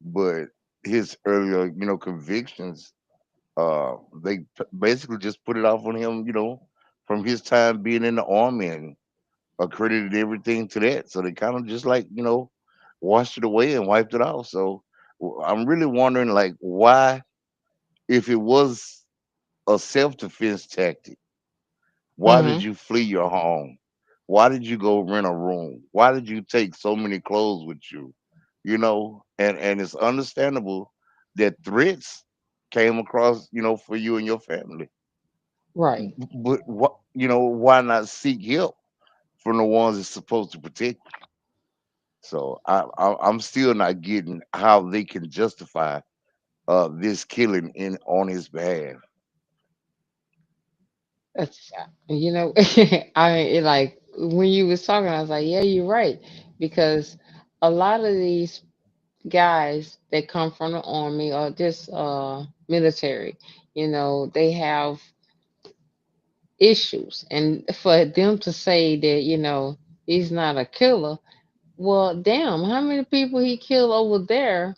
but his earlier, convictions, they basically just put it off on him, from his time being in the army and accredited everything to that. So they kind of just like, washed it away and wiped it off. So I'm really wondering, like, why, if it was a self-defense tactic, why did Mm-hmm. you flee your home? Why did you go rent a room? Why did you take so many clothes with you? And it's understandable that threats came across, for you and your family. Right. But what, why not seek help from the ones that's supposed to protect you? So I'm still not getting how they can justify this killing in on his behalf. That's I mean, like when you was talking, I was like, yeah, you're right, because a lot of these guys that come from the army or just military, they have issues, and for them to say that he's not a killer, well, damn, how many people he killed over there?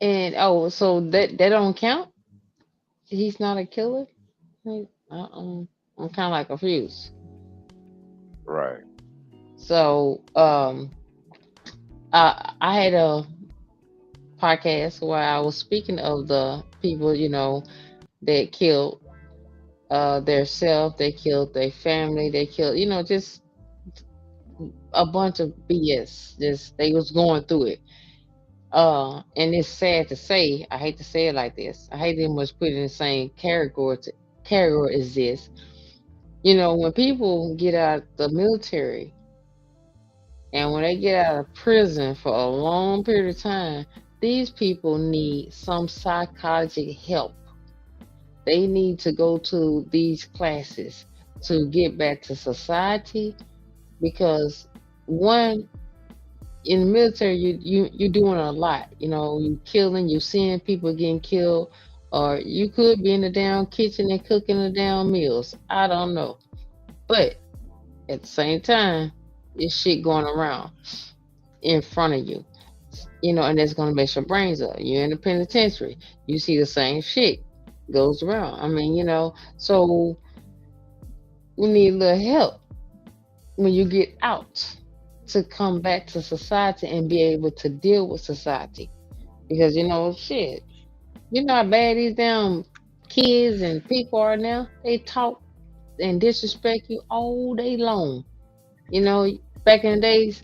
And so that don't count. He's not a killer. Like, I'm kind of like confused. Right. So I had a podcast where I was speaking of the people that killed their self, they killed their family, they killed just a bunch of BS. Just they was going through it. And it's sad to say, I hate to say it like this. I hate them much put it in the same category as this. When people get out the military, And when they get out of prison for a long period of time, these people need some psychological help. They need to go to these classes to get back to society because one, in the military you're doing a lot. You killing, you seeing people getting killed, or you could be in the damn kitchen and cooking the damn meals. I don't know. But at the same time, this shit going around in front of you. And that's gonna mess your brains up. You're in the penitentiary. You see the same shit goes around. So we need a little help when you get out to come back to society and be able to deal with society. Because shit, how bad these damn kids and people are now. They talk and disrespect you all day long. Back in the days,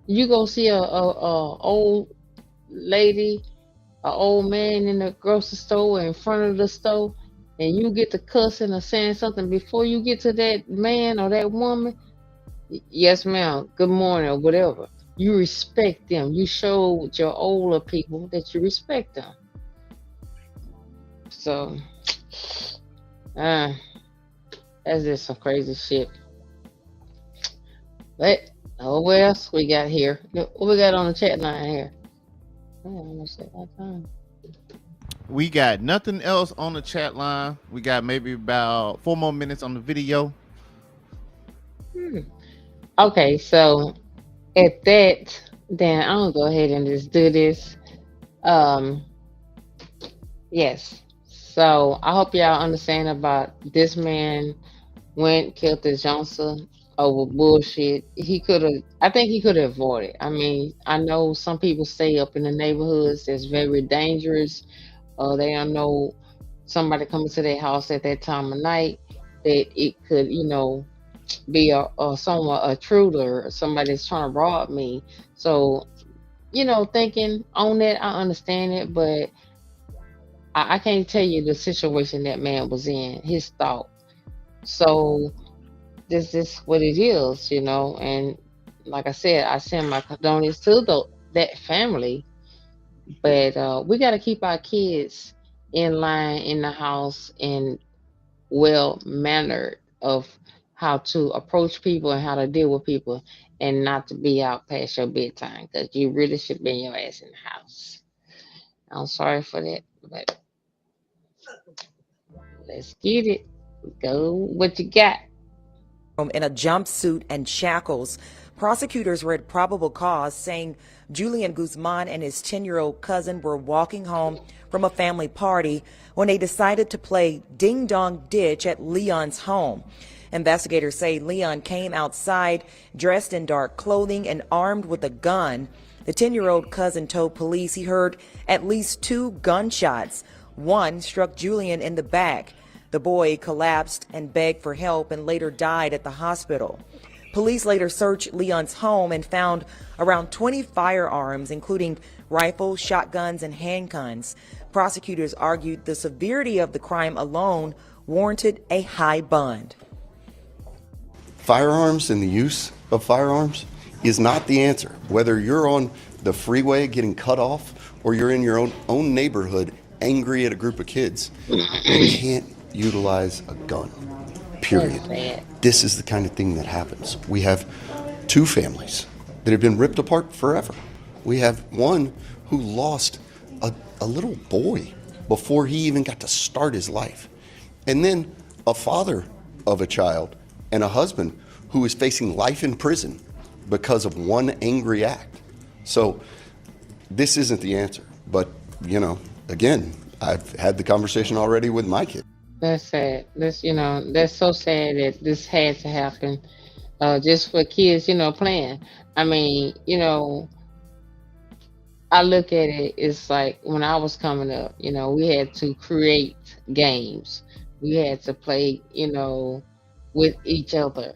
you go see a old lady, a old man in the grocery store or in front of the store, and you get to cussing or saying something before you get to that man or that woman. Yes, ma'am. Good morning or whatever. You respect them. You show with your older people that you respect them. So, that's just some crazy shit. But what else we got here? What we got on the chat line here? We got nothing else on the chat line. We got maybe about 4 more minutes on the video. Okay, so at that, then I'm gonna go ahead and just do this. Yes. So I hope y'all understand about this man went killed this Johnson over bullshit. I think he could have avoided. I know some people stay up in the neighborhoods that's very dangerous. They don't know somebody coming to their house at that time of night that it could, be a intruder or somebody that's trying to rob me. So, thinking on that, I understand it, but I can't tell you the situation that man was in, his thought. So this is what it is, and like I said, I send my condolences to that family, but we got to keep our kids in line in the house and well mannered of how to approach people and how to deal with people and not to be out past your bedtime, because you really should be in your ass in the house. I'm sorry for that, but let's get it. Go what you got. In a jumpsuit and shackles. Prosecutors read probable cause, saying Julian Guzman and his 10-year-old cousin were walking home from a family party when they decided to play ding-dong ditch at Leon's home. Investigators say Leon came outside dressed in dark clothing and armed with a gun. The 10-year-old cousin told police he heard at least 2 gunshots. One struck Julian in the back. The boy collapsed and begged for help and later died at the hospital. Police later searched Leon's home and found around 20 firearms, including rifles, shotguns, and handguns. Prosecutors argued the severity of the crime alone warranted a high bond. Firearms and the use of firearms is not the answer. Whether you're on the freeway getting cut off or you're in your own neighborhood angry at a group of kids, you can't utilize a gun, period. This is the kind of thing that happens. We have 2 families that have been ripped apart forever. We have one who lost a little boy before he even got to start his life. And then a father of a child and a husband who is facing life in prison because of one angry act. So this isn't the answer. But, again, I've had the conversation already with my kid. That's sad. That's so sad that this had to happen, just for kids, playing. I look at it, it's like when I was coming up, we had to create games. We had to play, with each other.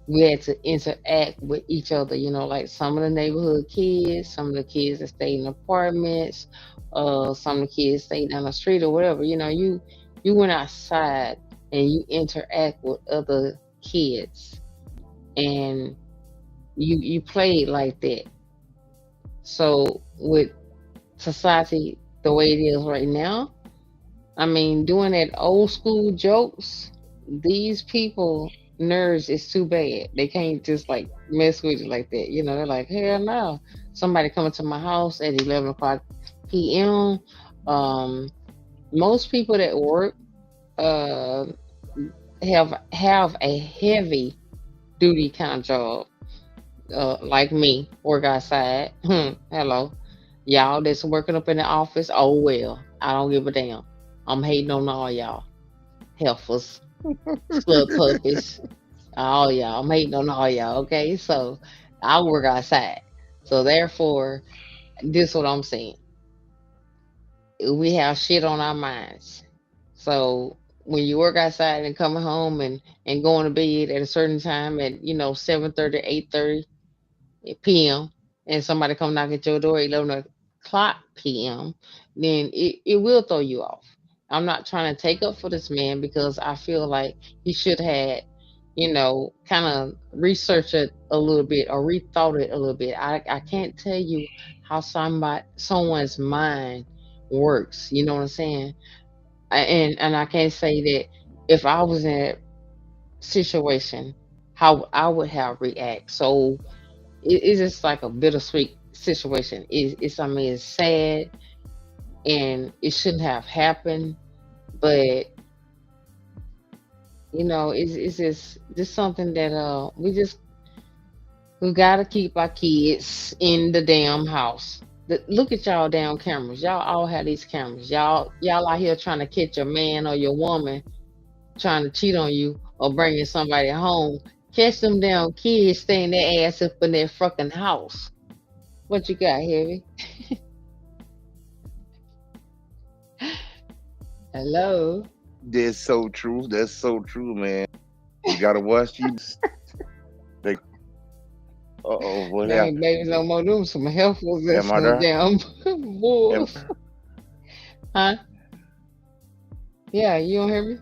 We had to interact with each other, like some of the neighborhood kids, some of the kids that stayed in apartments, some of the kids stayed down the street or whatever. You went outside and you interact with other kids. And You played like that. So with society the way it is right now, I mean, doing that old school jokes, these people nerves is too bad. They can't just like mess with you like that. You know, they're like, hell no. Somebody coming to my house at 11 o'clock p.m. Um, most people that work uh have a heavy duty kind of job. Like me, work outside. Hello. Y'all that's working up in the office, oh well. I don't give a damn. I'm hating on all y'all. Heifers, slut puppies, all y'all. I'm hating on all y'all, okay? So I work outside. So therefore, this is what I'm saying. We have shit on our minds. So when you work outside and coming home and going to bed at a certain time at 7:30, 8:30 p.m. and somebody come knock at your door at 11 o'clock p.m., then it will throw you off. I'm not trying to take up for this man because I feel like he should have, kind of researched it a little bit or rethought it a little bit. I can't tell you how someone's mind works. You know what I'm saying? And I can't say that if I was in a situation, how I would have react. So it's just like a bittersweet situation. I mean, it's sad and it shouldn't have happened, but it's just something that we gotta keep our kids in the damn house. Look at y'all damn cameras. Y'all all have these cameras. Y'all out here trying to catch your man or your woman trying to cheat on you or bringing somebody home. Catch them damn kids staying their ass up in their fucking house. What you got, Heavy? Hello. That's so true. That's so true, man. You gotta watch you. They, what There ain't happened? babies no more. Them some heifers and Am I some there? damn Am, wolves. Huh? Yeah, you don't hear me?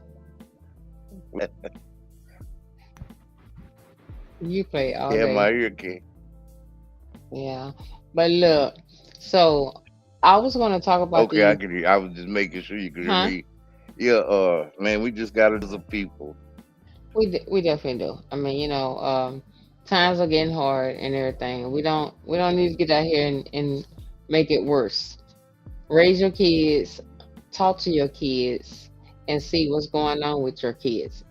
You play all am I day. here, King? Yeah. But look, so I was gonna talk about Okay, I these, can hear. I was just making sure you could hear huh? me. Yeah, man, we just got as a people. We definitely do. I mean, times are getting hard and everything. We don't need to get out here and make it worse. Raise your kids, talk to your kids, and see what's going on with your kids.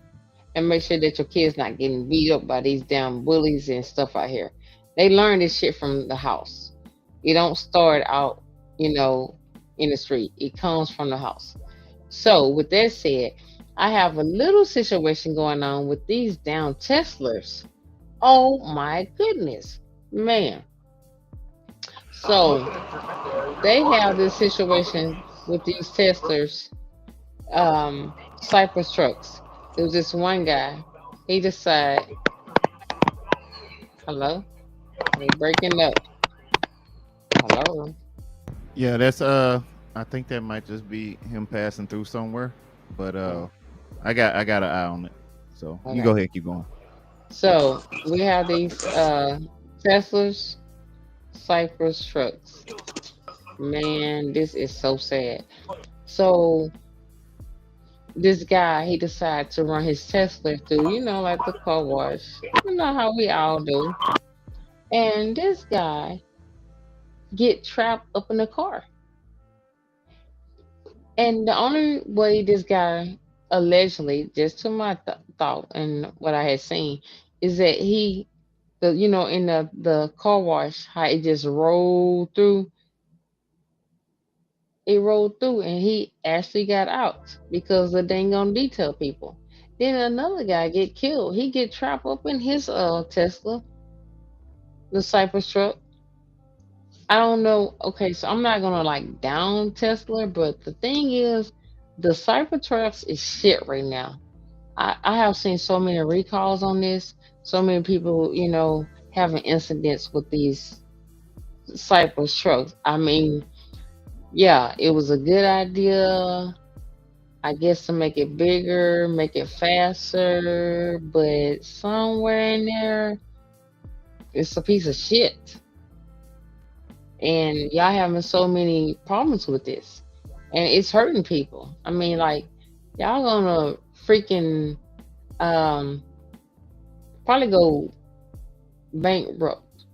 And make sure that your kids not getting beat up by these damn bullies and stuff out here. They learn this shit from the house. You don't start out, you know, in the street. It comes from the house. So with that said, I have a little situation going on with these damn Teslas. Oh my goodness, man. So they have this situation with these Teslas, Cypress trucks. There was this one guy. He decided, hello, they breaking up. Hello. Yeah, that's I think that might just be him passing through somewhere. But Oh, I got an eye on it. So you go okay. ahead, keep going. So we have these Teslas, Cypress trucks. Man, this is so sad. So this guy, he decided to run his Tesla through, like the car wash. You know how we all do. And this guy get trapped up in the car. And the only way this guy allegedly, just to my thought and what I had seen, is that in the car wash, how it just rolled through, it rolled through, and he actually got out because the dang on detail people. Then another guy get killed. He get trapped up in his Tesla, the Cypress truck. I don't know. Okay, so I'm not gonna like down Tesla, but the thing is, the Cybertrucks is shit right now. I have seen so many recalls on this, so many people, having incidents with these Cypress trucks. I mean, yeah, it was a good idea, I guess, to make it bigger, make it faster, but somewhere in there, It's a piece of shit. And y'all having so many problems with this. And it's hurting people. I mean, like, y'all gonna freaking probably go bankrupt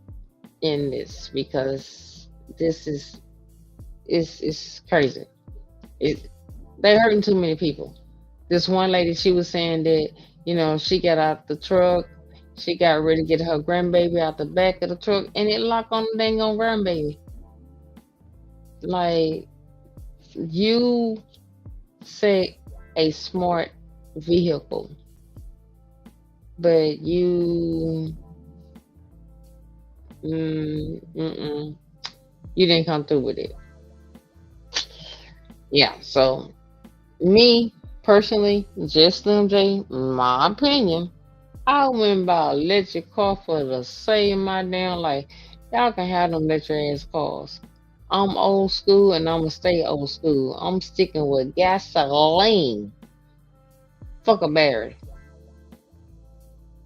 in this because this is it's crazy. They're hurting too many people. This one lady, she was saying that, she got out the truck, she got ready to get her grandbaby out the back of the truck, and it locked on the dang on grandbaby. Like, you say a smart vehicle, but you didn't come through with it. Yeah, so me personally, just Slim J, my opinion, I wouldn't buy an electric car for the save my damn life. Y'all can have them electric ass cars. I'm old school and I'm gonna stay old school. I'm sticking with gasoline. Fuck a battery.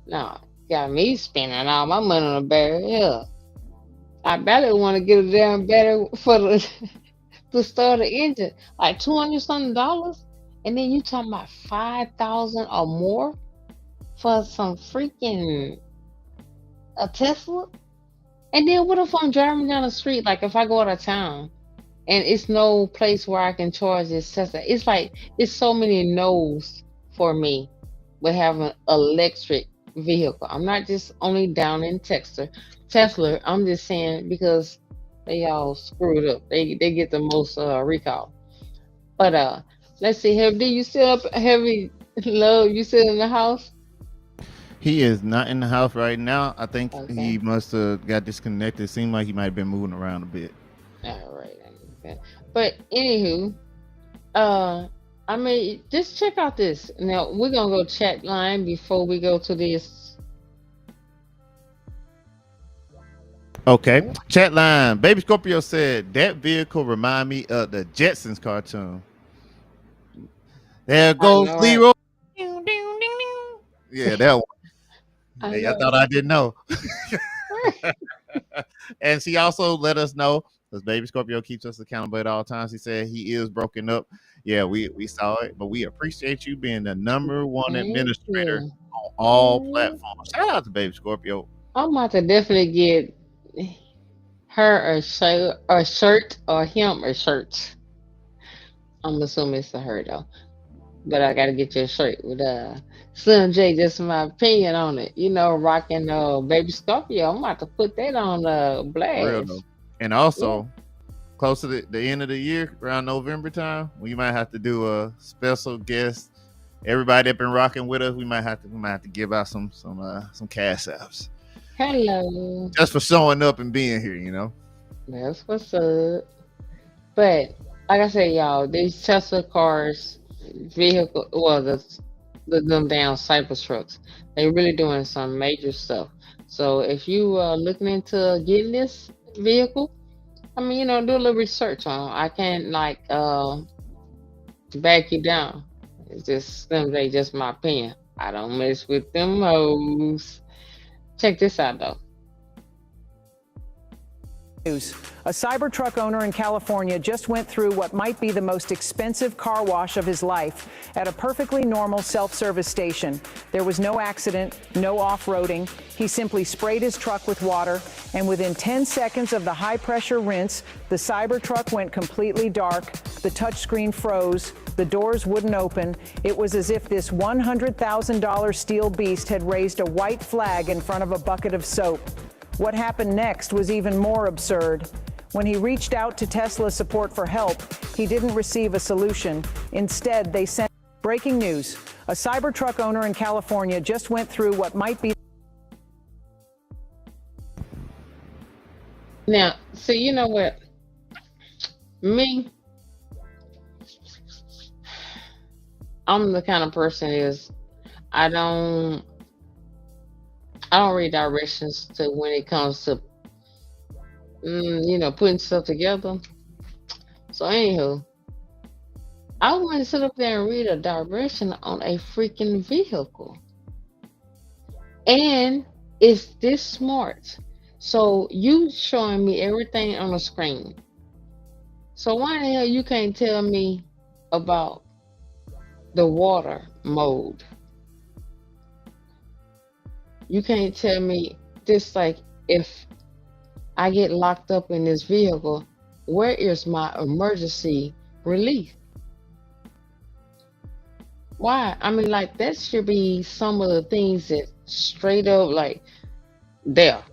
Nah, got me spending all my money on a battery. Yeah. I better want to get a damn battery for the to start the engine. Like $200 something, and then you talking about 5,000 or more for some freaking a Tesla. And then what if I'm driving down the street, like if I go out of town and it's no place where I can charge this Tesla? It's like it's so many no's for me with having an electric vehicle. I'm not just only down in Tesla. I'm just saying because they all screwed up. They get the most recall. But let's see, Heavy, you still up? Heavy Love, you still in the house? He is not in the house right now. I think Okay. he must have got disconnected. It seemed like he might have been moving around a bit. All right. Okay. But anywho, I mean, just check out this. Now we're gonna go chat line before we go to this. Okay. Chat line. Baby Scorpio said that vehicle remind me of the Jetsons cartoon. There goes know, right? Leroy. Yeah, that one. I Hey, I know. thought I didn't know. And she also let us know, because Baby Scorpio keeps us accountable at all times. He said he is broken up. Yeah, we saw it, but we appreciate you being the number one Thank administrator you. on all platforms. Shout out to Baby Scorpio. I'm about to definitely get her a shirt or him a shirt. I'm assuming it's a her though. But I gotta get you a shirt with Slim J, just my opinion on it. Rocking Baby Scorpio. I'm about to put that on For real blast. though. And also, close to the end of the year, around November time, we might have to do a special guest. Everybody that been rocking with us, we might have to give out some cash apps. Hello. Just for showing up and being here, That's what's up. But like I said, y'all, these Tesla cars, vehicle, well, them damn Cybertrucks, they really doing some major stuff. So if you are looking into getting this vehicle, I mean, do a little research on it. I can't back you down. It's just Slim J, just my opinion. I don't mess with them hoes. Check this out though. News. A Cybertruck owner in California just went through what might be the most expensive car wash of his life at a perfectly normal self-service station. There was no accident, no off-roading. He simply sprayed his truck with water, and within 10 seconds of the high-pressure rinse, the Cybertruck went completely dark, the touchscreen froze, the doors wouldn't open. It was as if this $100,000 steel beast had raised a white flag in front of a bucket of soap. What happened next was even more absurd. When he reached out to Tesla support for help, he didn't receive a solution. Instead, they sent breaking news. A Cybertruck owner in California just went through what might be. Now, so you know what? Me, I'm the kind of person I don't read directions to when it comes to putting stuff together. So anywho, I want to sit up there and read a direction on a freaking vehicle. And It's this smart. So you showing me everything on the screen. So why the hell you can't tell me about the water mode? You can't tell me this, like, if I get locked up in this vehicle, where is my emergency relief? Why? I mean, like, that should be some of the things that straight up, like, there.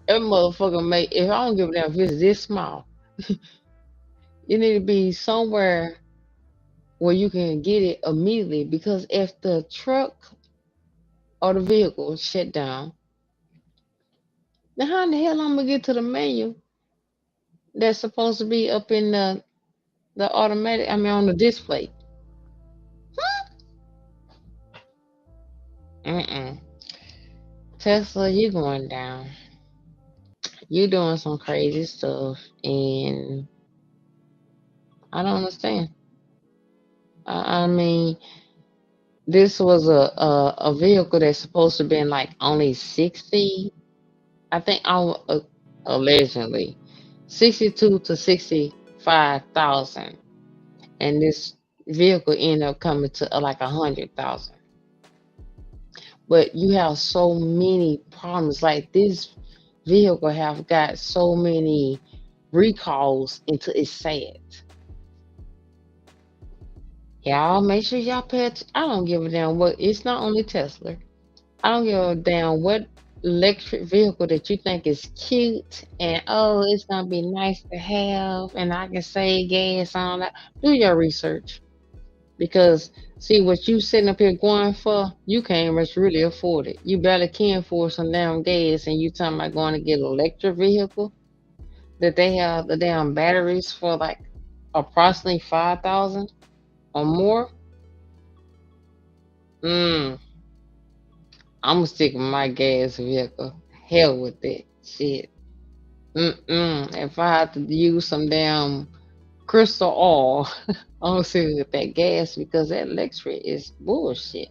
Every motherfucker make, if I don't give a damn if it's this small, you need to be somewhere where you can get it immediately. Because if the truck or the vehicle shut down, then how in the hell I'm gonna get to the menu that's supposed to be up in the automatic, I mean, on the display? Mm-mm. Tesla, you going down. You doing some crazy stuff, and I don't understand. I mean, this was a vehicle that's supposed to be like only 60, I think, allegedly 62 to 65,000, and this vehicle ended up coming to like 100,000. But you have so many problems. Like, this vehicle have got so many recalls until it's sad. Y'all make sure y'all pay attention. I don't give a damn what. It's not only Tesla. I don't give a damn what electric vehicle that you think is cute and, oh, it's gonna be nice to have and I can save gas on that. Do your research, because see what you sitting up here going for, you can't much really afford it. You barely can afford some damn gas, and you talking about going to get an electric vehicle that they have the damn batteries for like approximately 5,000 or more. I'm gonna stick with my gas vehicle. Hell with that shit. If I have to use some damn crystal oil, I'm gonna stick with that gas, because that electric is bullshit.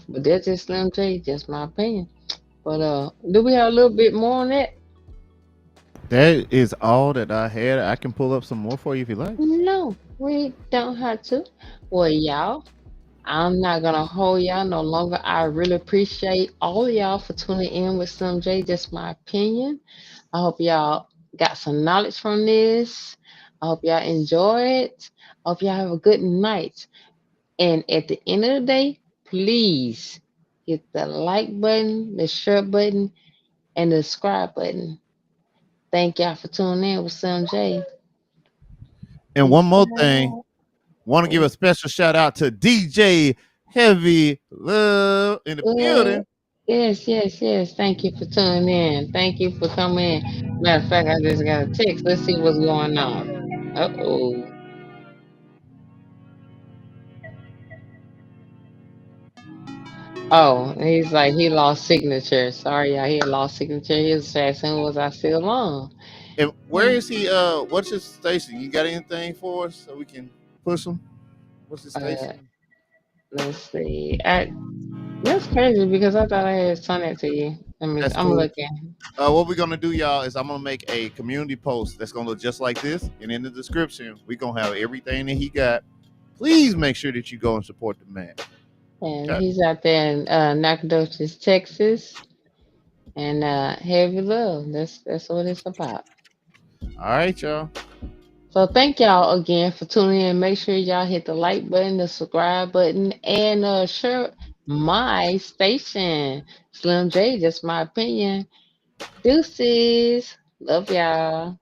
But that's just Slim J, just my opinion. But do we have a little bit more on that? That is all that I had. I can pull up some more for you if you like. No, we don't have to. Well, y'all, I'm not gonna hold y'all no longer. I really appreciate all of y'all for tuning in with Slim J. Just my opinion. I hope y'all got some knowledge from this. I hope y'all enjoy it. I hope y'all have a good night. And at the end of the day, please hit the like button, the share button, and the subscribe button. Thank y'all for tuning in with Slim J. And one Peace more thing, out. want to give a special shout out to DJ Heavy Love in the building. Yes, yes, yes. Thank you for tuning in. Thank you for coming in. Matter of fact, I just got a text. Let's see what's going on. Uh-oh. Oh, he's like, he lost signature. Sorry, y'all, he had lost signature. He was asking, was I still on? And where is he? What's his station? You got anything for us so we can push him? What's his station? Let's see. That's crazy, because I thought I had sent it to you. That's I'm cool. looking. What we're gonna do, y'all, is I'm gonna make a community post that's gonna look just like this, and in the description, we're gonna have everything that he got. Please make sure that you go and support the man. And Okay? he's out there in Nacogdoches, Texas. And heavy love. That's what it's about. All right, y'all. So thank y'all again for tuning in. Make sure y'all hit the like button, the subscribe button, and share my station. Slim J, just my opinion. Deuces. Love y'all.